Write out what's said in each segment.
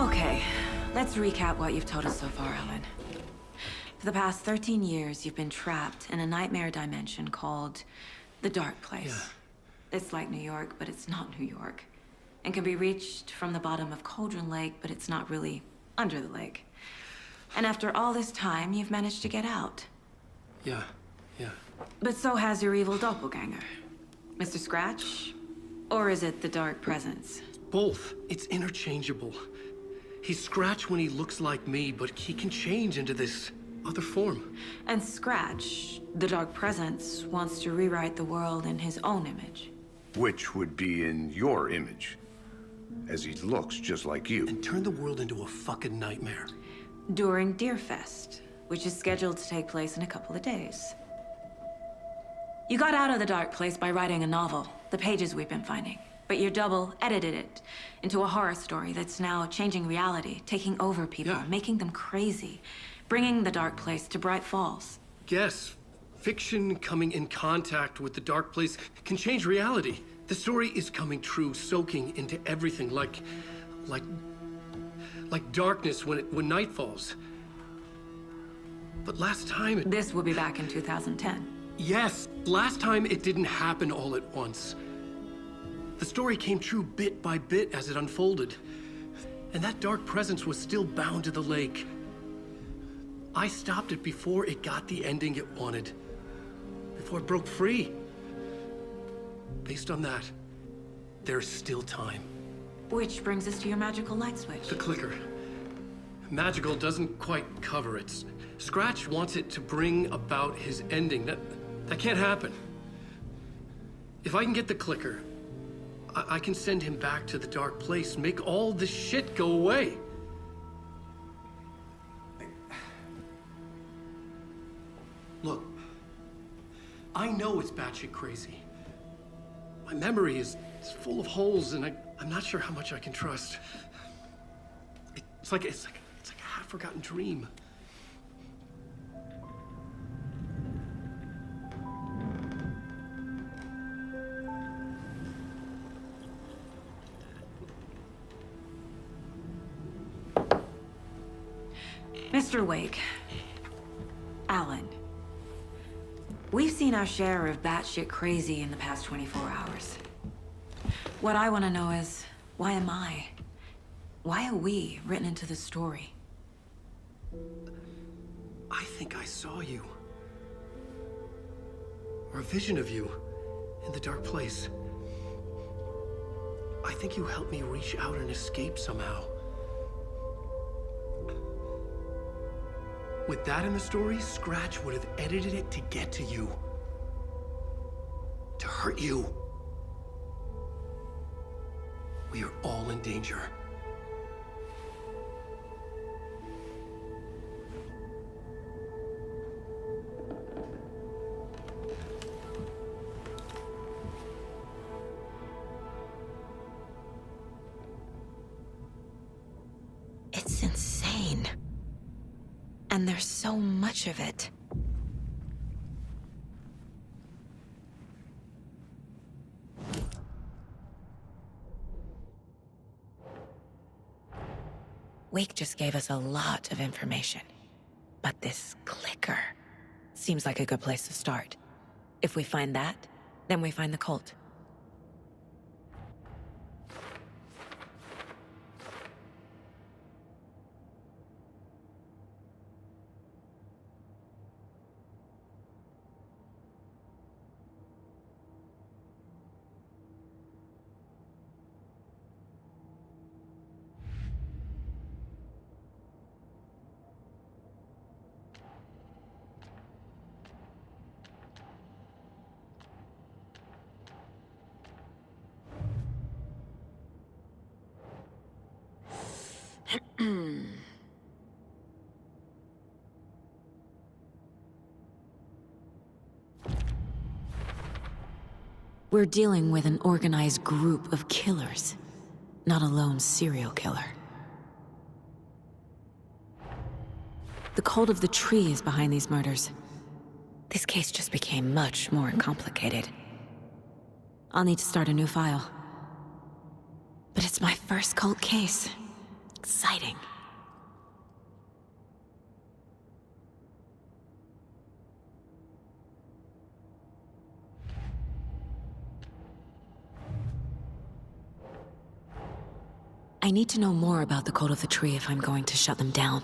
Okay, let's recap what you've told us so far, Alan. For the past 13 years, you've been trapped in a nightmare dimension called the Dark Place. Yeah. It's like New York, but it's not New York. And can be reached from the bottom of Cauldron Lake, but it's not really under the lake. And after all this time, you've managed to get out. Yeah. But so has your evil doppelganger. Mr. Scratch? Or is it the Dark Presence? Both. It's interchangeable. He's Scratch when he looks like me, but he can change into this other form. And Scratch, the Dark Presence, wants to rewrite the world in his own image. Which would be in your image, as he looks just like you. And turn the world into a fucking nightmare. During Deerfest, which is scheduled to take place in a couple of days. You got out of the Dark Place by writing a novel, the pages we've been finding. But your double edited it into a horror story that's now changing reality, taking over people, Yeah. making them crazy, bringing the Dark Place to Bright Falls. Yes, fiction coming in contact with the Dark Place can change reality. The story is coming true, soaking into everything like darkness when night falls. But last time it... This will be back in 2010. Yes, last time it didn't happen all at once. The story came true bit by bit as it unfolded. And that dark presence was still bound to the lake. I stopped it before it got the ending it wanted. Before it broke free. Based on that, there's still time. Which brings us to your magical light switch. The clicker. Magical doesn't quite cover it. Scratch wants it to bring about his ending. That can't happen. If I can get the clicker, I can send him back to the Dark Place, make all this shit go away. Look, I know it's batshit crazy. My memory is full of holes, and I'm not sure how much I can trust. It's like a half-forgotten dream. Mr. Wake. Alan. We've seen our share of batshit crazy in the past 24 hours. What I want to know is, why am I? Why are we written into the story? I think I saw you. Or a vision of you in the Dark Place. I think you helped me reach out and escape somehow. With that in the story, Scratch would have edited it to get to you. To hurt you. We are all in danger. It's insane. And there's so much of it. Wake just gave us a lot of information. But this clicker seems like a good place to start. If we find that, then we find the cult. We're dealing with an organized group of killers, not a lone serial killer. The cult of the tree is behind these murders. This case just became much more complicated. I'll need to start a new file. But it's my first cult case. Exciting. I need to know more about the Code of the Tree if I'm going to shut them down.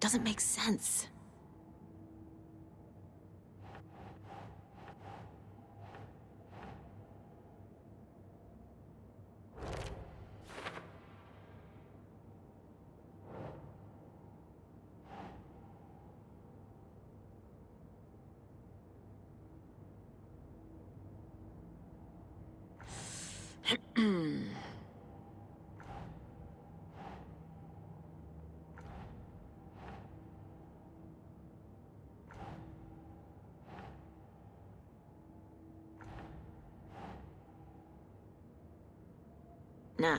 Doesn't make sense. Nah.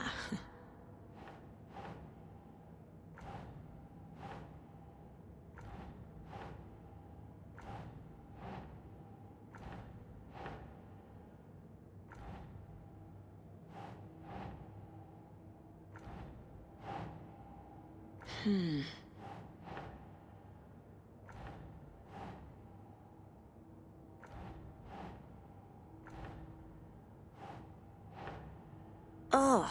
Ugh.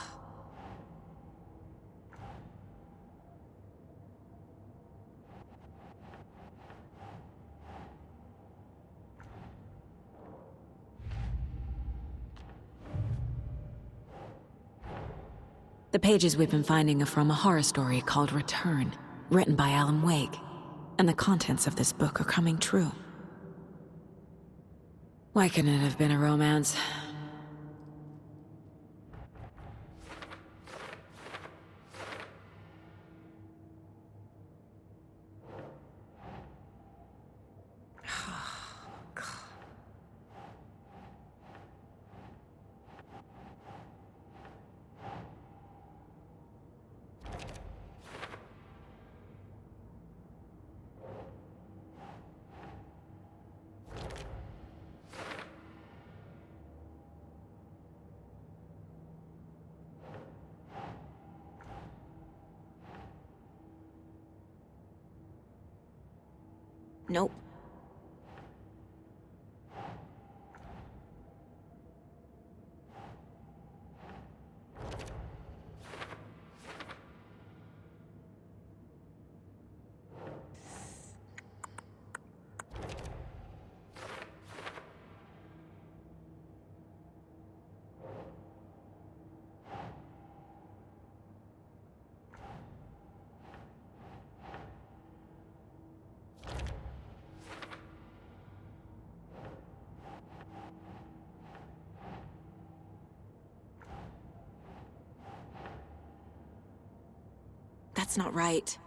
The pages we've been finding are from a horror story called Return, written by Alan Wake. And the contents of this book are coming true. Why couldn't it have been a romance? Nope. That's not right.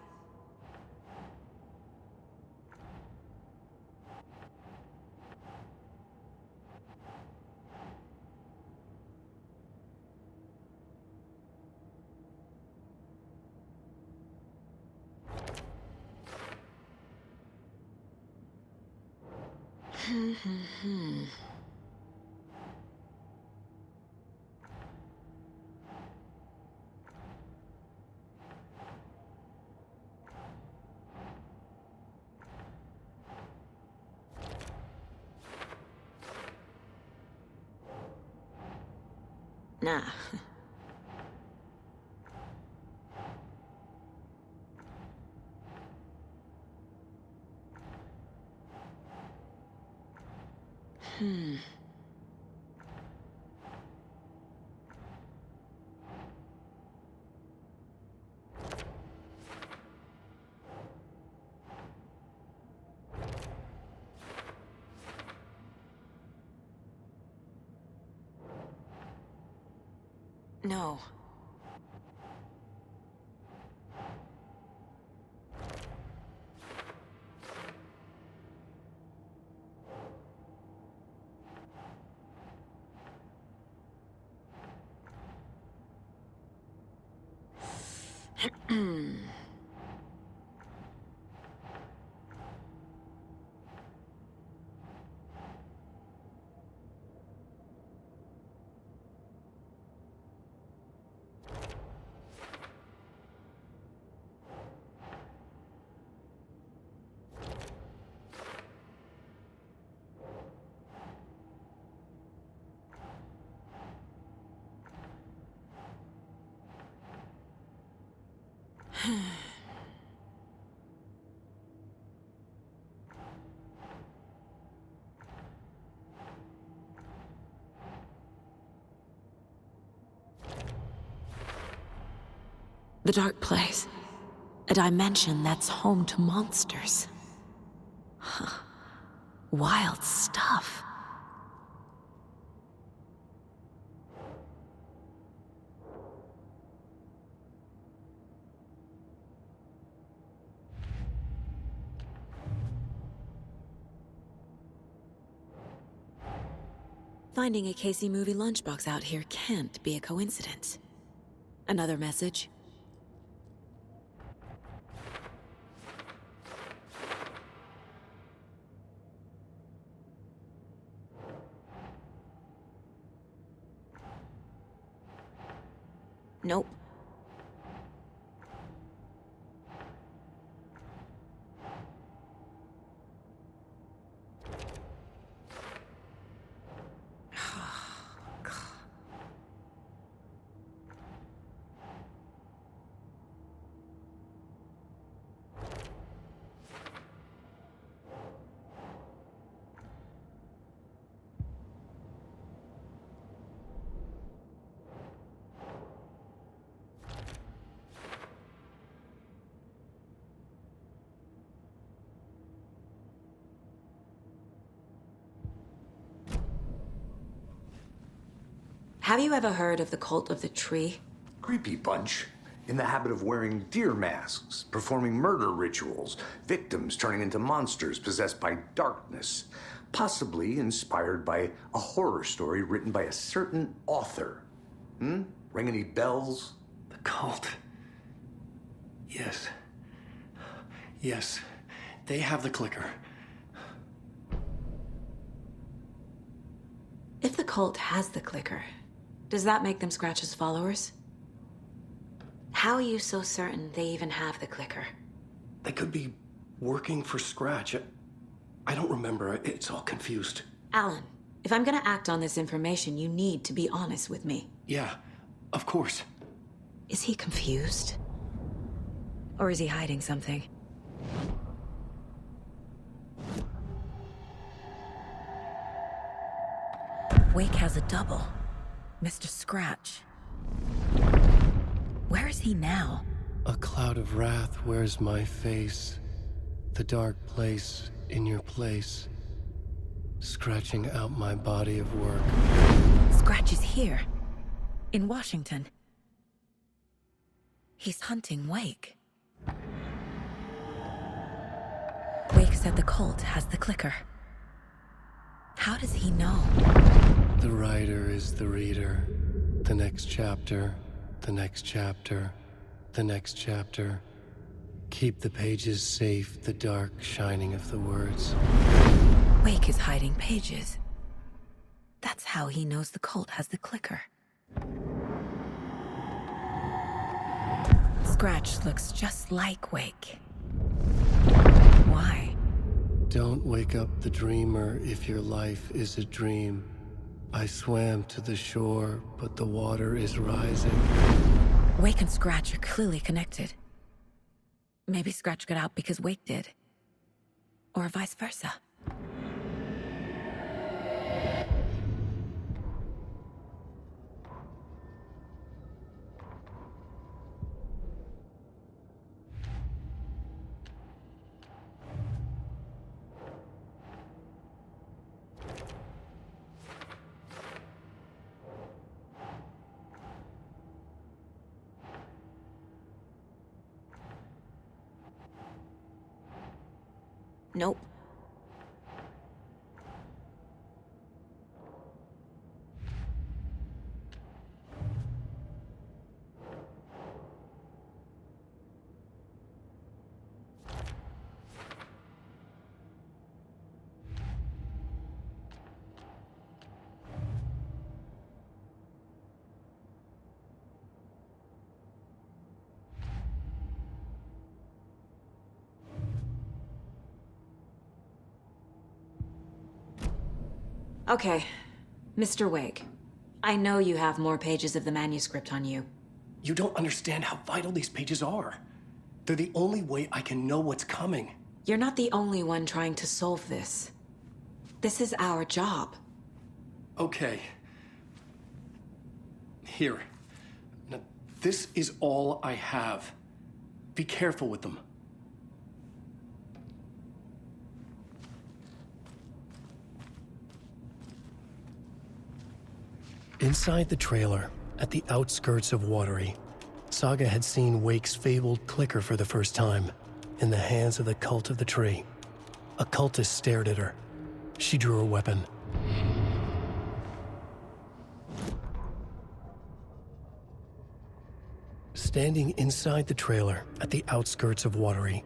Nah. No. The dark place. A dimension that's home to monsters. Huh. Wild stuff. Finding a Casey movie lunchbox out here can't be a coincidence. Another message? Nope. Have you ever heard of the Cult of the Tree? Creepy bunch. In the habit of wearing deer masks, performing murder rituals, victims turning into monsters possessed by darkness, possibly inspired by a horror story written by a certain author. Ring any bells? The cult. Yes. Yes. They have the clicker. If the cult has the clicker, does that make them Scratch's followers? How are you so certain they even have the clicker? They could be working for Scratch. I don't remember. It's all confused. Alan, if I'm gonna act on this information, you need to be honest with me. Yeah, of course. Is he confused? Or is he hiding something? Wake has a double. Mr. Scratch. Where is he now? A cloud of wrath wears my face. The dark place in your place. Scratching out my body of work. Scratch is here. In Washington. He's hunting Wake. Wake said the cult has the clicker. How does he know? The writer is the reader. The next chapter, the next chapter, the next chapter. Keep the pages safe, the dark shining of the words. Wake is hiding pages. That's how he knows the cult has the clicker. Scratch looks just like Wake. Why? Don't wake up the dreamer if your life is a dream. I swam to the shore, but the water is rising. Wake and Scratch are clearly connected. Maybe Scratch got out because Wake did. Or vice versa. Nope. Okay, Mr. Wake. I know you have more pages of the manuscript on you. You don't understand how vital these pages are. They're the only way I can know what's coming. You're not the only one trying to solve this. This is our job. Okay. Here. Now, this is all I have. Be careful with them. Inside the trailer, at the outskirts of Watery, Saga had seen Wake's fabled clicker for the first time, in the hands of the Cult of the Tree. A cultist stared at her. She drew her weapon. Standing inside the trailer, at the outskirts of Watery,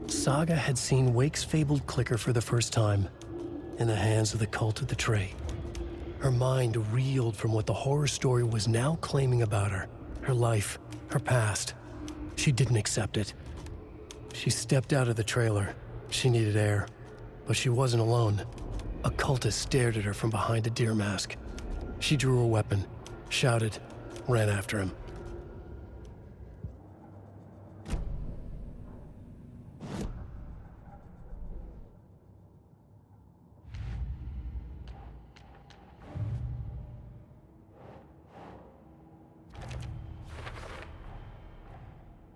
Saga had seen Wake's fabled clicker for the first time, in the hands of the Cult of the Tree. Her mind reeled from what the horror story was now claiming about her, her life, her past. She didn't accept it. She stepped out of the trailer. She needed air, but she wasn't alone. A cultist stared at her from behind a deer mask. She drew her weapon, shouted, ran after him.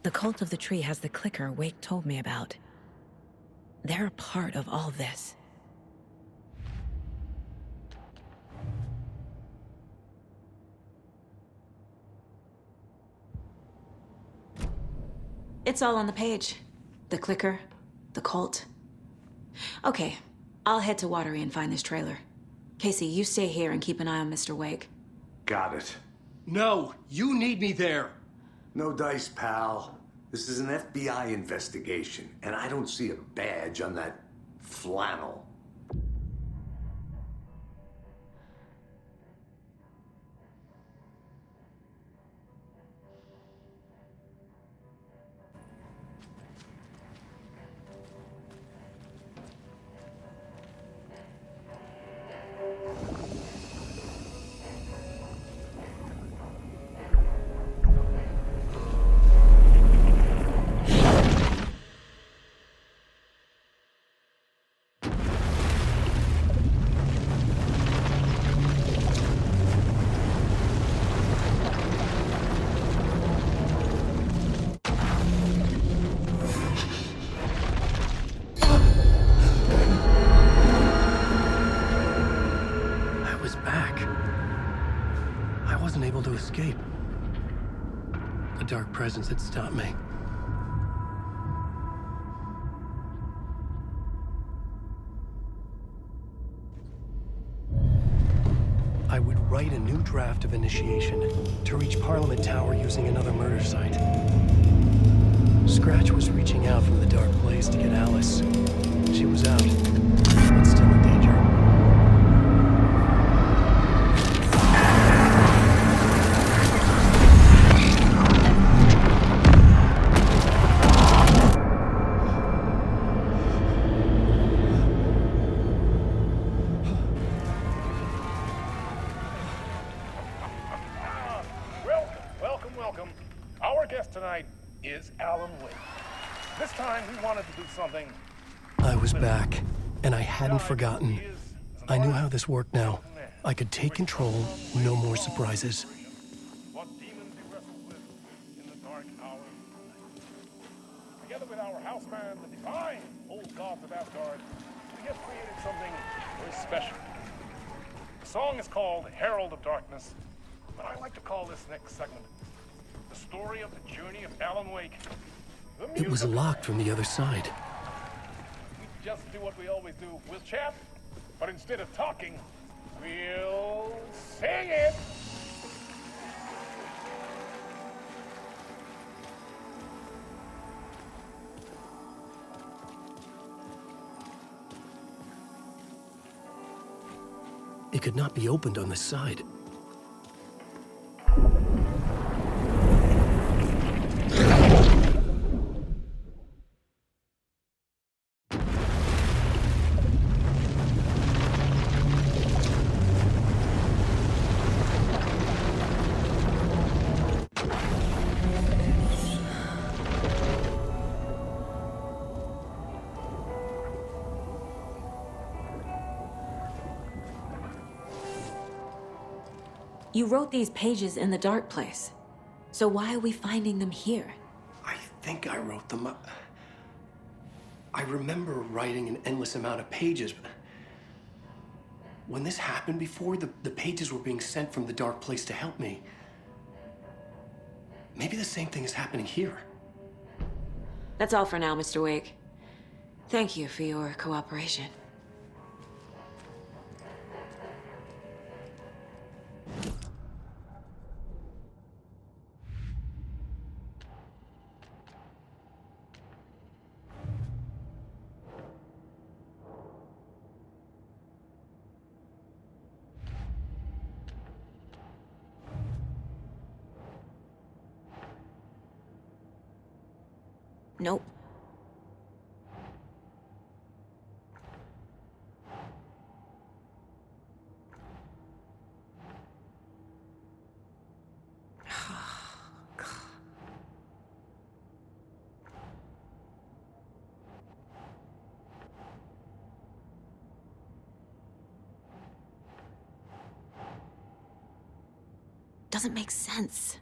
The Cult of the Tree has the clicker Wake told me about. They're a part of all this. It's all on the page. The clicker, the cult. Okay, I'll head to Watery and find this trailer. Casey, you stay here and keep an eye on Mr. Wake. Got it. No, you need me there. No dice, pal. This is an FBI investigation, and I don't see a badge on that flannel. To escape. A dark presence had stopped me. I would write a new draft of initiation to reach Parliament Tower using another murder site. Scratch was reaching out from the dark place to get Alice. She was out, but still in danger. is Alan Wake. This time we wanted to do something. I was back, and I hadn't forgotten. I knew how this worked now. I could take control, no more surprises. What demons he wrestled with in the dark hours of the night. Together with our house band, the divine old gods of Asgard, we have created something very special. The song is called Herald of Darkness, but I like to call this next segment the story of the journey of Alan Wake. It was locked from the other side. We just do what we always do. We'll chat, but instead of talking, we'll sing it. It could not be opened on this side. You wrote these pages in the dark place. So why are we finding them here? I think I wrote them up. I remember writing an endless amount of pages, but when this happened before, the pages were being sent from the dark place to help me. Maybe the same thing is happening here. That's all for now, Mr. Wake. Thank you for your cooperation. Nope. Doesn't make sense.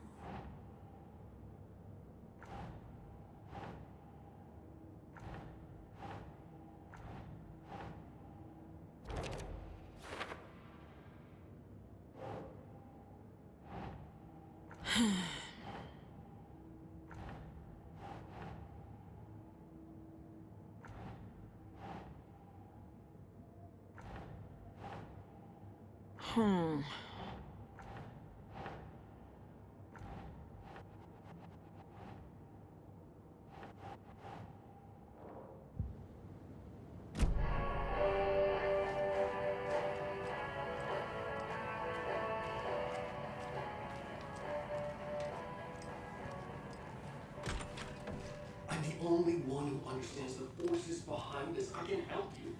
I'm the only one who understands the forces behind this. I can help you.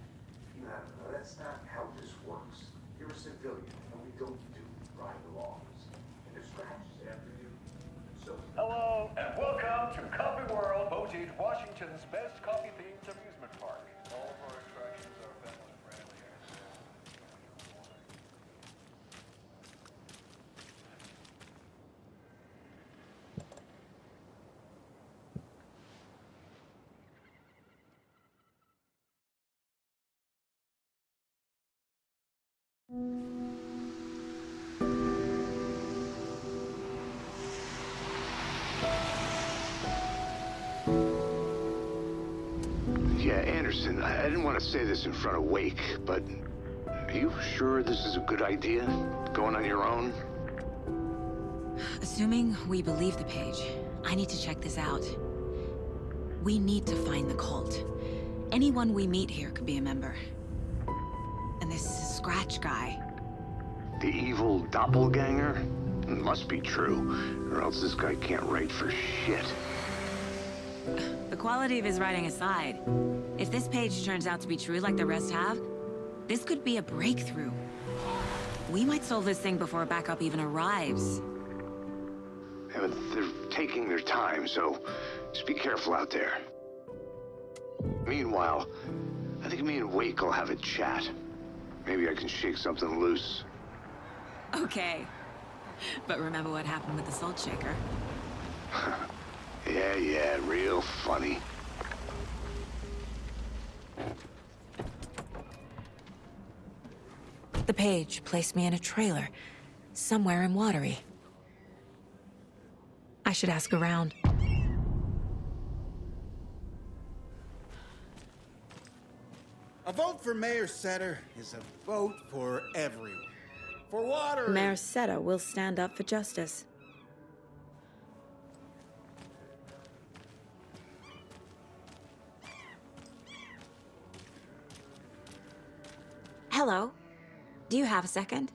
No, that's not how this works. You're a civilian, and we don't do ride-alongs. And if Scratch is after you, so... Hello, and welcome to Coffee World, voted Washington's best coffee-themed amusement park. All of our attractions are family-friendly. Yeah, Anderson, I didn't want to say this in front of Wake, but are you sure this is a good idea? Going on your own? Assuming we believe the page, I need to check this out. We need to find the cult. Anyone we meet here could be a member. And this Scratch guy. The evil doppelganger? It must be true, or else this guy can't write for shit. The quality of his writing aside, if this page turns out to be true like the rest have, this could be a breakthrough. We might solve this thing before backup even arrives. They're taking their time, so just be careful out there. Meanwhile, I think me and Wake will have a chat. Maybe I can shake something loose. Okay. But remember what happened with the salt shaker. Yeah, real funny. The page placed me in a trailer, somewhere in Watery. I should ask around. A vote for Mayor Setter is a vote for everyone. For water. Mayor Seta will stand up for justice. Hello. Do you have a second?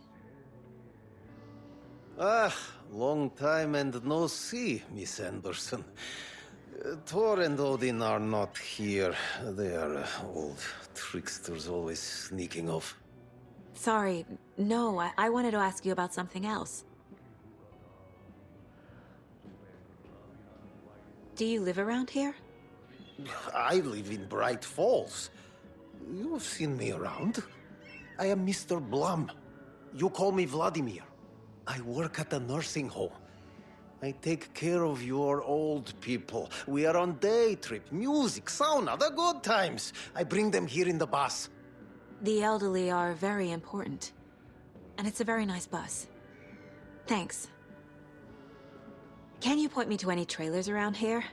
Long time and no see, Miss Anderson. Thor and Odin are not here. They are old tricksters always sneaking off. Sorry. No, I wanted to ask you about something else. Do you live around here? I live in Bright Falls. You've seen me around. I am Mr. Blum. You call me Vladimir. I work at a nursing home. I take care of your old people. We are on day trip, music, sauna, the good times. I bring them here in the bus. The elderly are very important. And it's a very nice bus. Thanks. Can you point me to any trailers around here?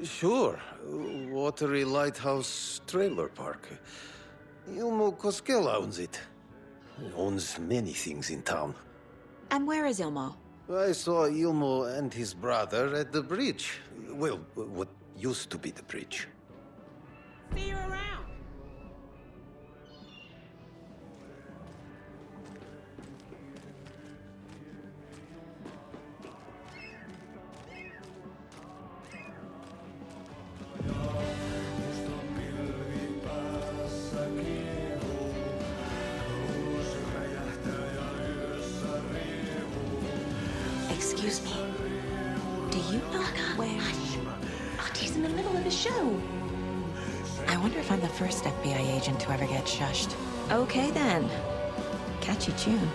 Sure. Watery Lighthouse Trailer Park. Ilmo Koskela owns it. He owns many things in town. And where is Ilmo? I saw Ilmo and his brother at the bridge. Well, what used to be the bridge. See you around. Excuse me. Do you know where... He's in the middle of a show. I wonder if I'm the first FBI agent to ever get shushed. Okay then. Catchy tune.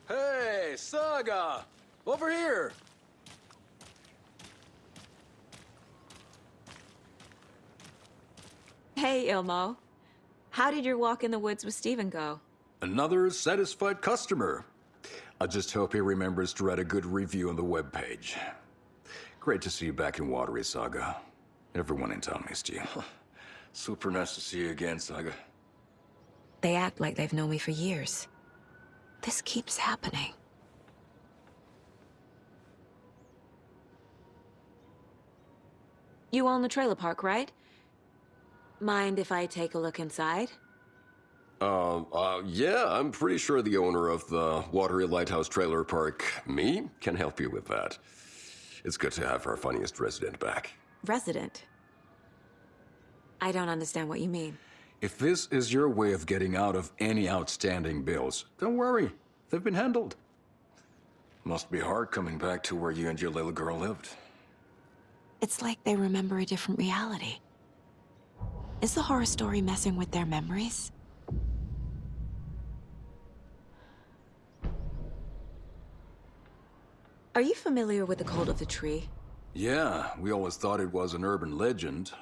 Hey, Saga! Over here! Hey, Ilmo. How did your walk in the woods with Steven go? Another satisfied customer. I just hope he remembers to write a good review on the webpage. Great to see you back in Watery, Saga. Everyone in town missed you. Super nice to see you again, Saga. They act like they've known me for years. This keeps happening. You own the trailer park, right? Mind if I take a look inside? Yeah, I'm pretty sure the owner of the Watery Lighthouse Trailer Park, me, can help you with that. It's good to have our funniest resident back. Resident? I don't understand what you mean. If this is your way of getting out of any outstanding bills, don't worry. They've been handled. Must be hard coming back to where you and your little girl lived. It's like they remember a different reality. Is the horror story messing with their memories? Are you familiar with the Cult of the Tree? Yeah, we always thought it was an urban legend.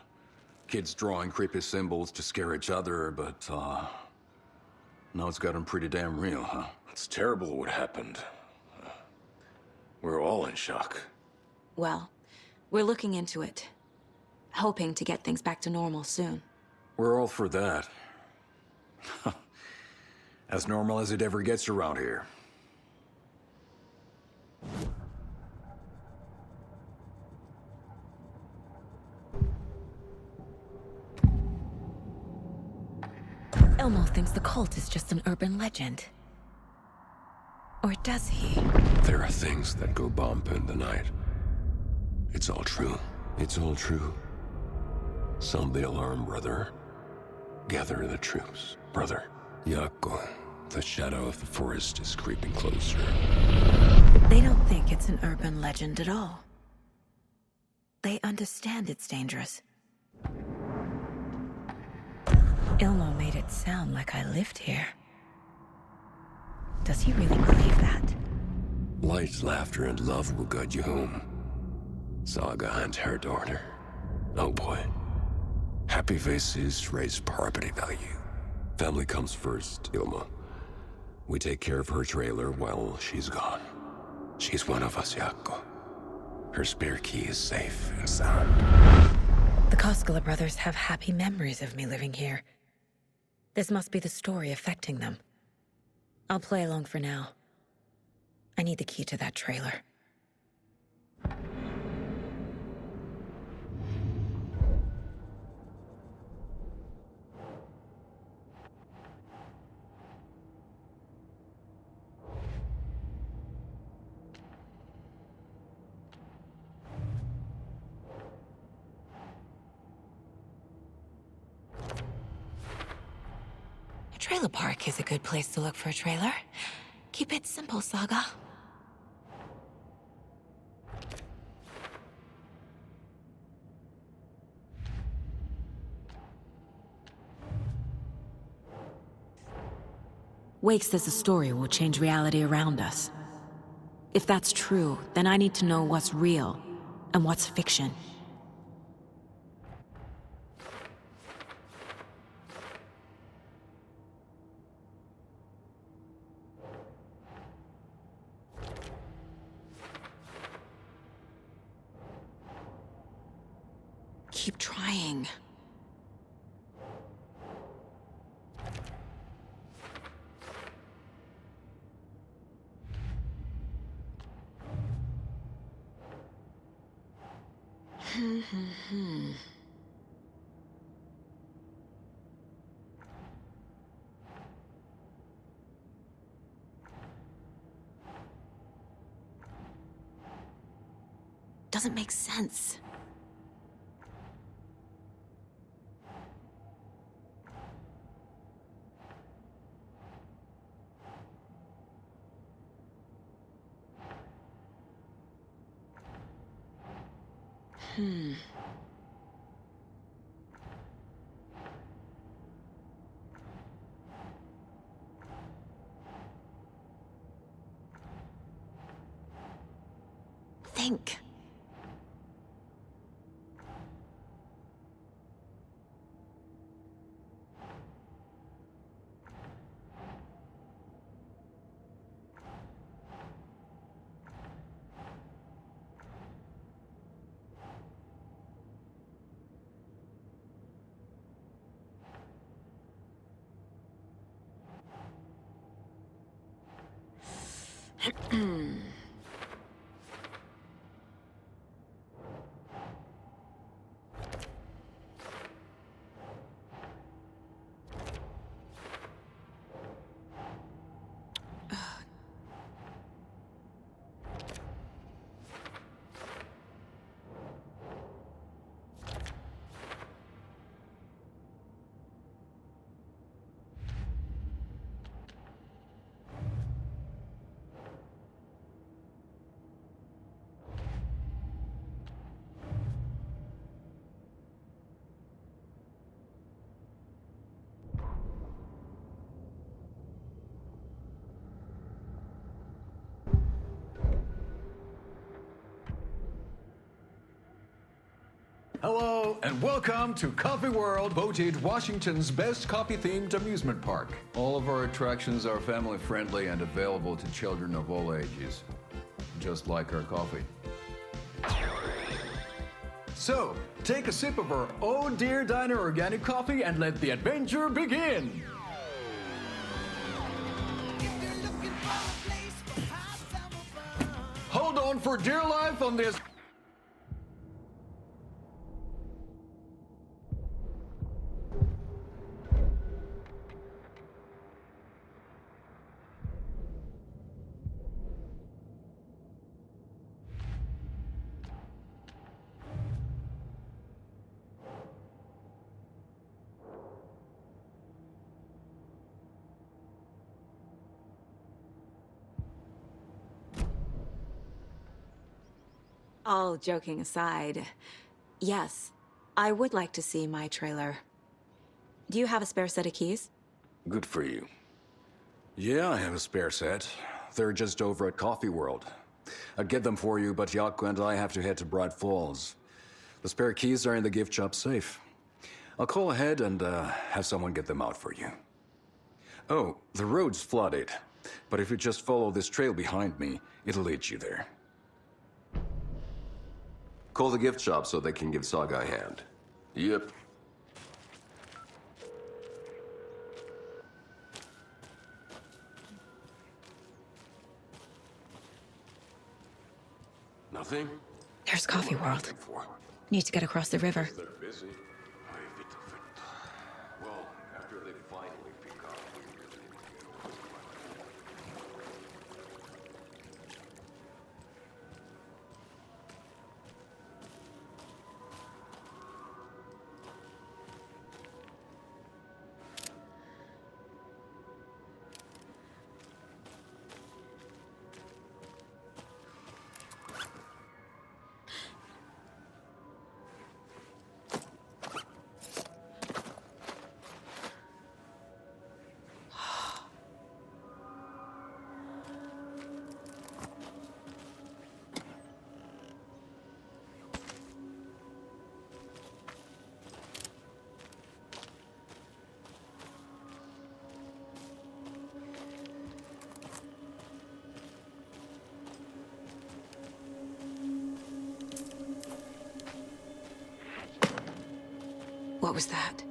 Kids drawing creepy symbols to scare each other, but, Now it's gotten pretty damn real, huh? It's terrible what happened. We're all in shock. Well, we're looking into it. Hoping to get things back to normal soon. We're all for that. As normal as it ever gets around here. Elmo thinks the cult is just an urban legend. Or does he? There are things that go bump in the night. It's all true. It's all true. Sound the alarm, brother. Gather the troops, brother. Yako, the shadow of the forest is creeping closer. They don't think it's an urban legend at all. They understand it's dangerous. Ilmo made it sound like I lived here. Does he really believe that? Light, laughter, and love will guide you home. Saga and her daughter. Oh boy. Happy faces raise property value. Family comes first, Ilma. We take care of her trailer while she's gone. She's one of us, Yako. Her spare key is safe and sound. The Koskela brothers have happy memories of me living here. This must be the story affecting them. I'll play along for now. I need the key to that trailer. A trailer park is a good place to look for a trailer. Keep it simple, Saga. Wake says the story will change reality around us. If that's true, then I need to know what's real and what's fiction. Keep trying. Doesn't make sense. Think. Hello, and welcome to Coffee World, voted Washington's best coffee-themed amusement park. All of our attractions are family-friendly and available to children of all ages, just like our coffee. So, take a sip of our Oh Dear Diner organic coffee and let the adventure begin! Hold on for dear life on this. All joking aside, yes, I would like to see my trailer. Do you have a spare set of keys? Good for you. Yeah, I have a spare set. They're just over at Coffee World. I'd get them for you, but Yaku and I have to head to Bright Falls. The spare keys are in the gift shop safe. I'll call ahead and have someone get them out for you. Oh, the road's flooded, but if you just follow this trail behind me, it'll lead you there. Call the gift shop so they can give Saga a hand. Yep. Nothing? There's Coffee World. Need to get across the river. They're busy. Well, after they finally pick up, we really need to get over to What was that?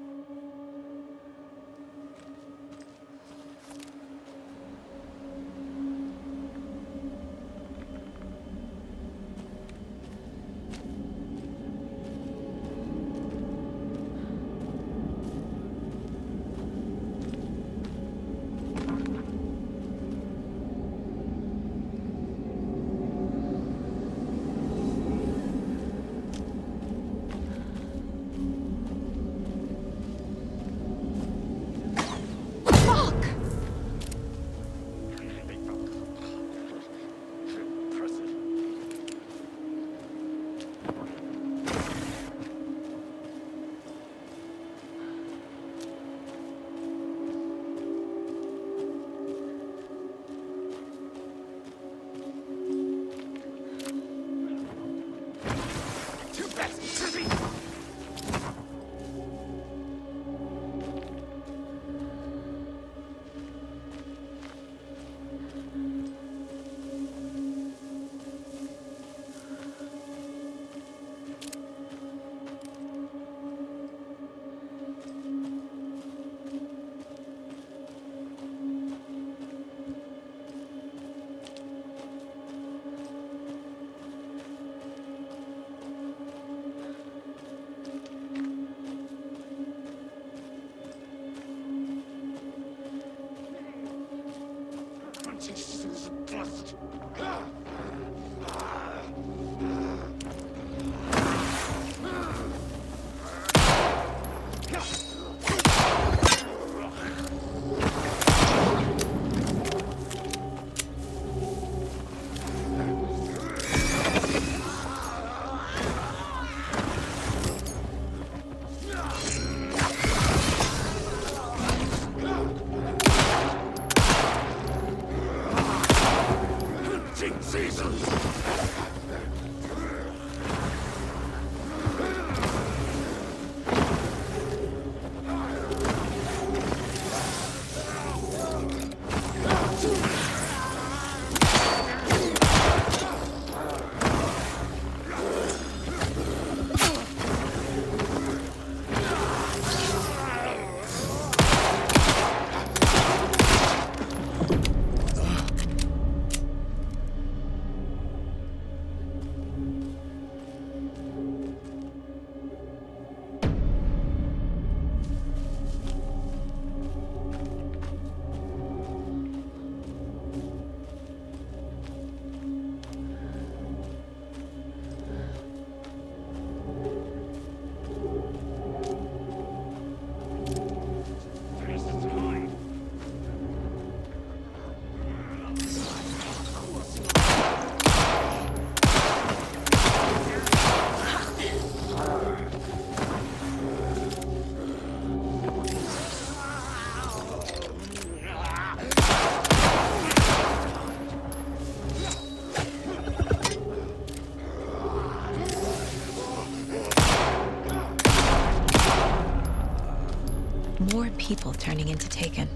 More people turning into Taken.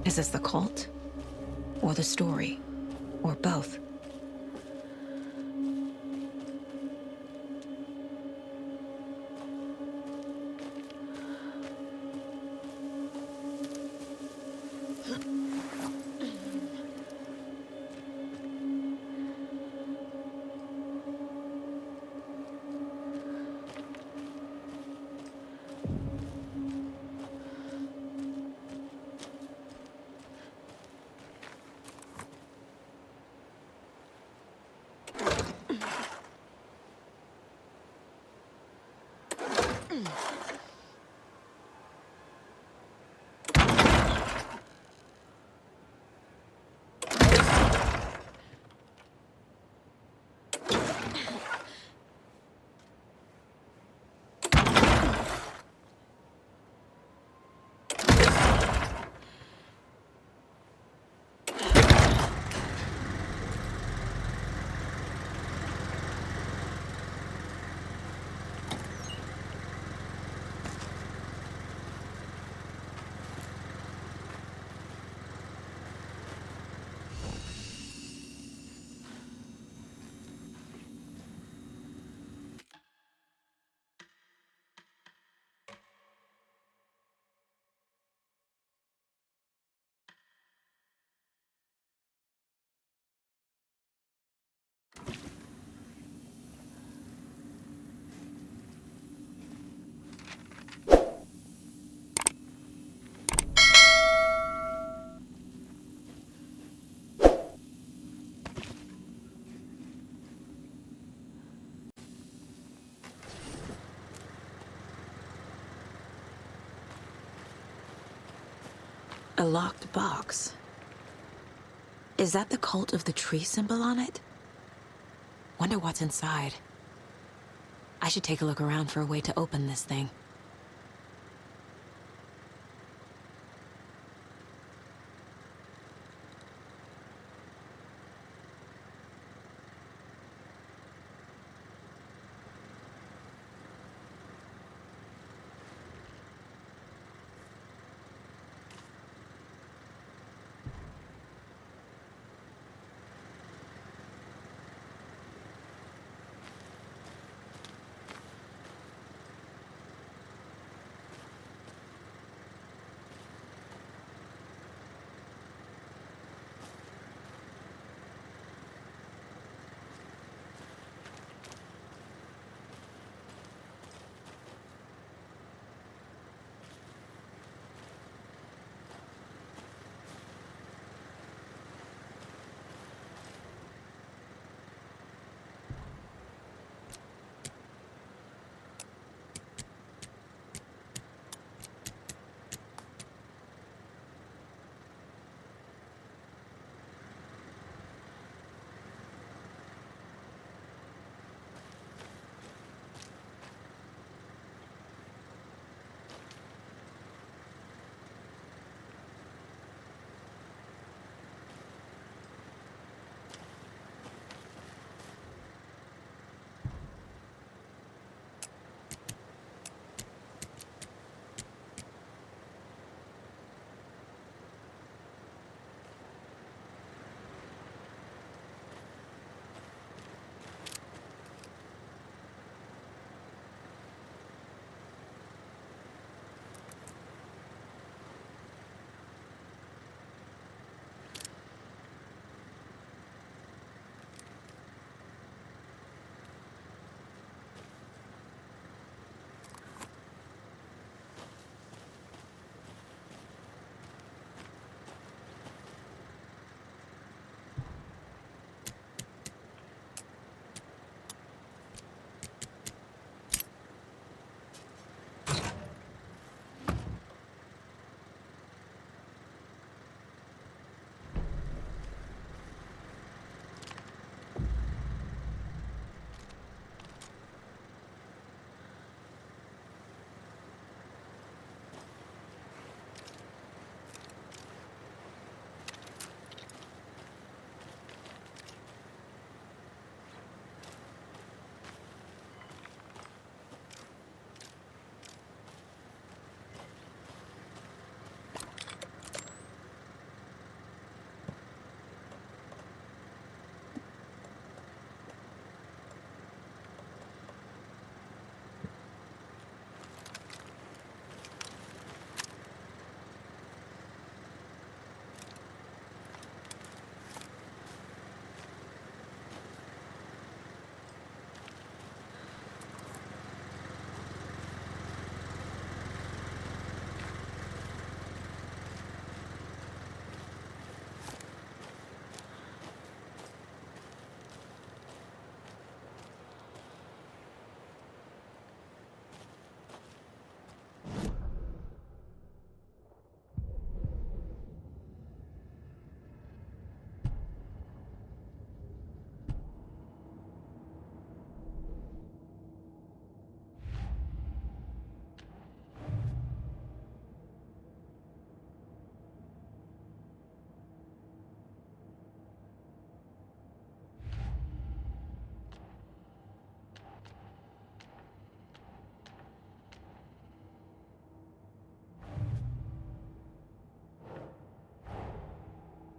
Is this the cult? Or the story? Or both? A locked box. Is that the cult of the tree symbol on it? Wonder what's inside. I should take a look around for a way to open this thing.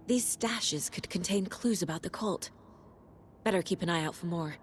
These stashes could contain clues about the cult. Better keep an eye out for more.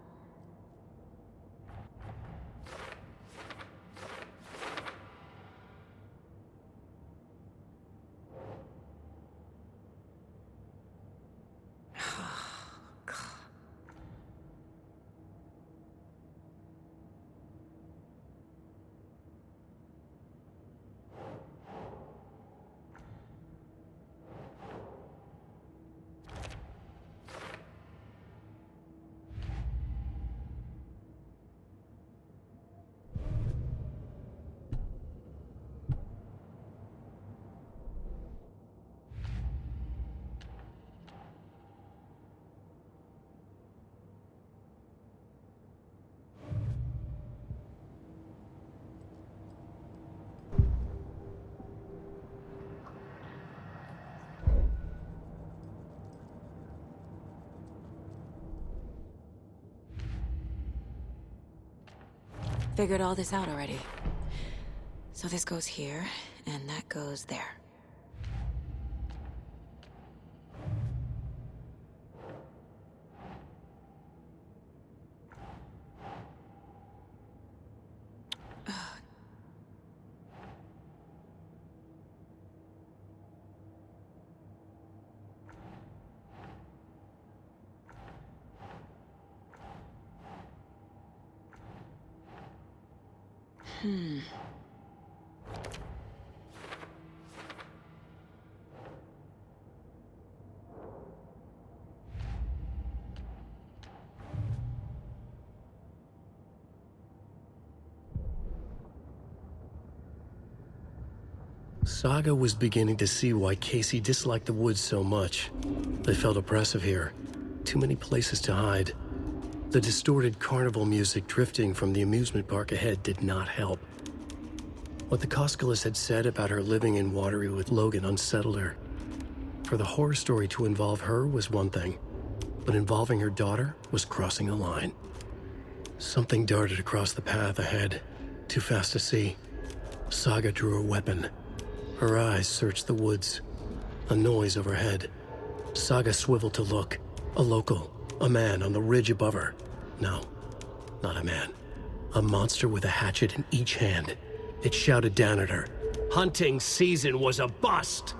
Figured all this out already. So this goes here, and that goes there. Saga was beginning to see why Casey disliked the woods so much. They felt oppressive here. Too many places to hide. The distorted carnival music drifting from the amusement park ahead did not help. What the Koskulis had said about her living in Watery with Logan unsettled her. For the horror story to involve her was one thing, but involving her daughter was crossing a line. Something darted across the path ahead, too fast to see. Saga drew her weapon. Her eyes searched the woods. A noise overhead. Saga swiveled to look. A local. A man on the ridge above her. No, not a man. A monster with a hatchet in each hand. It shouted down at her. Hunting season was a bust!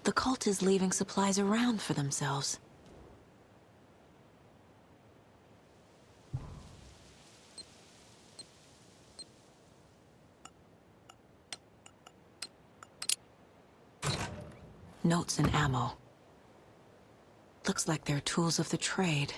The cult is leaving supplies around for themselves. Notes and ammo. Looks like they're tools of the trade.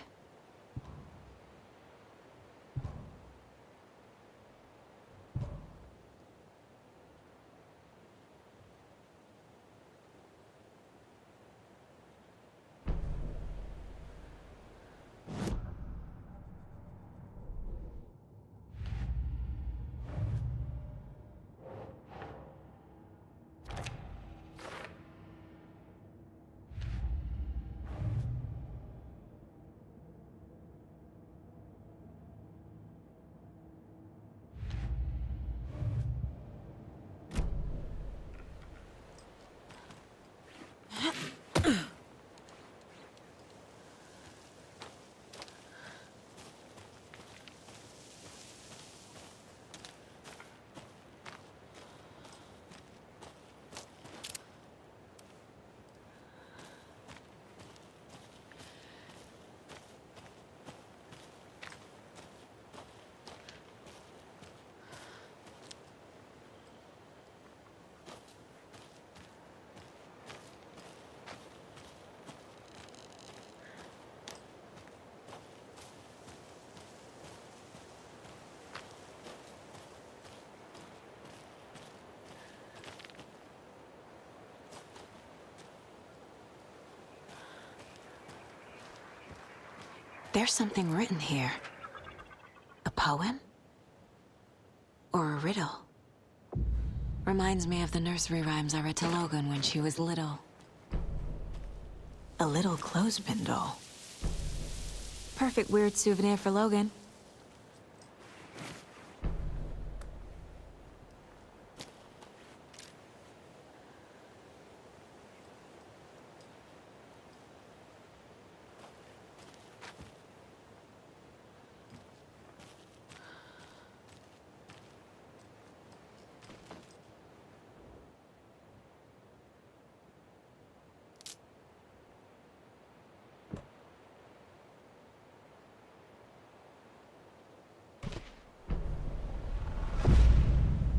There's something written here. A poem? Or a riddle? Reminds me of the nursery rhymes I read to Logan when she was little. A little clothespin doll. Perfect weird souvenir for Logan.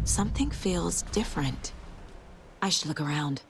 Something feels different. I should look around.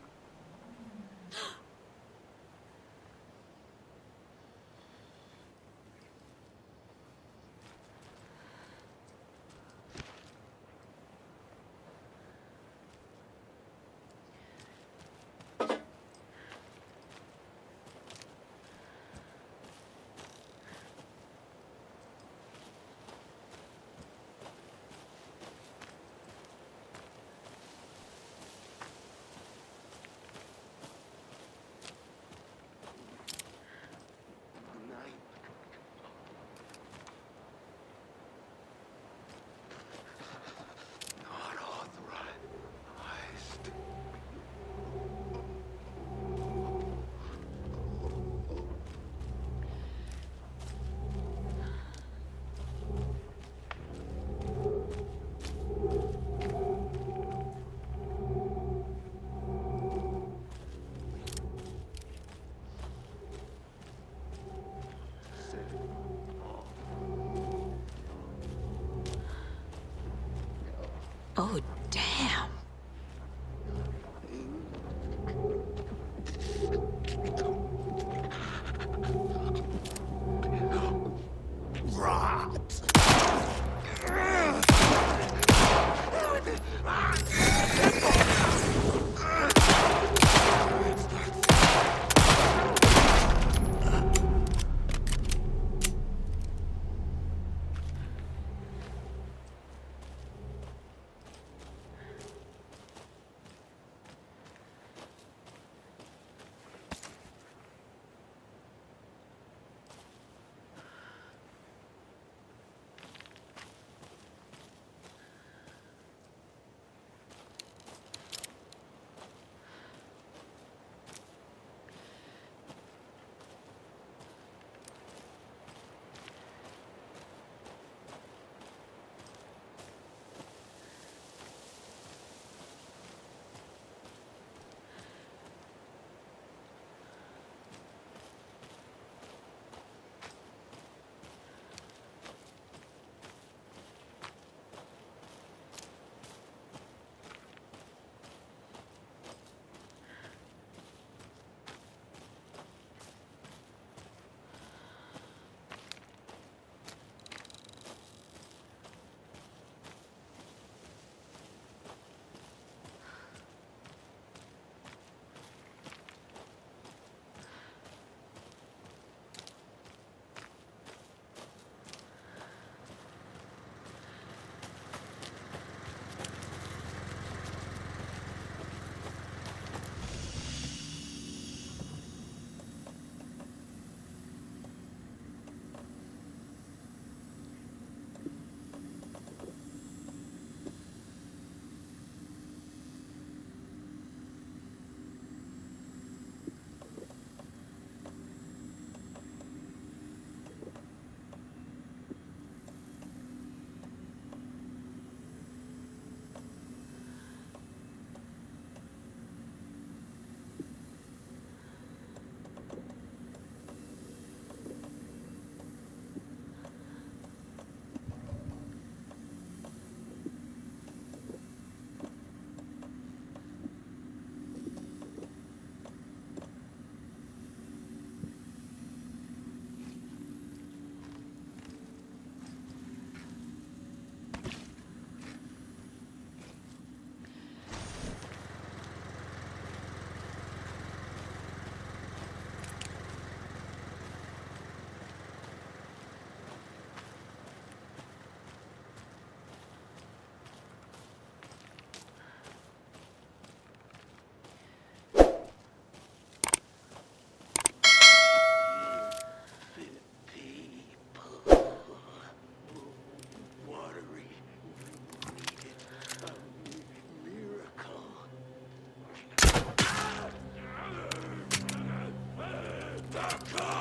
Saga!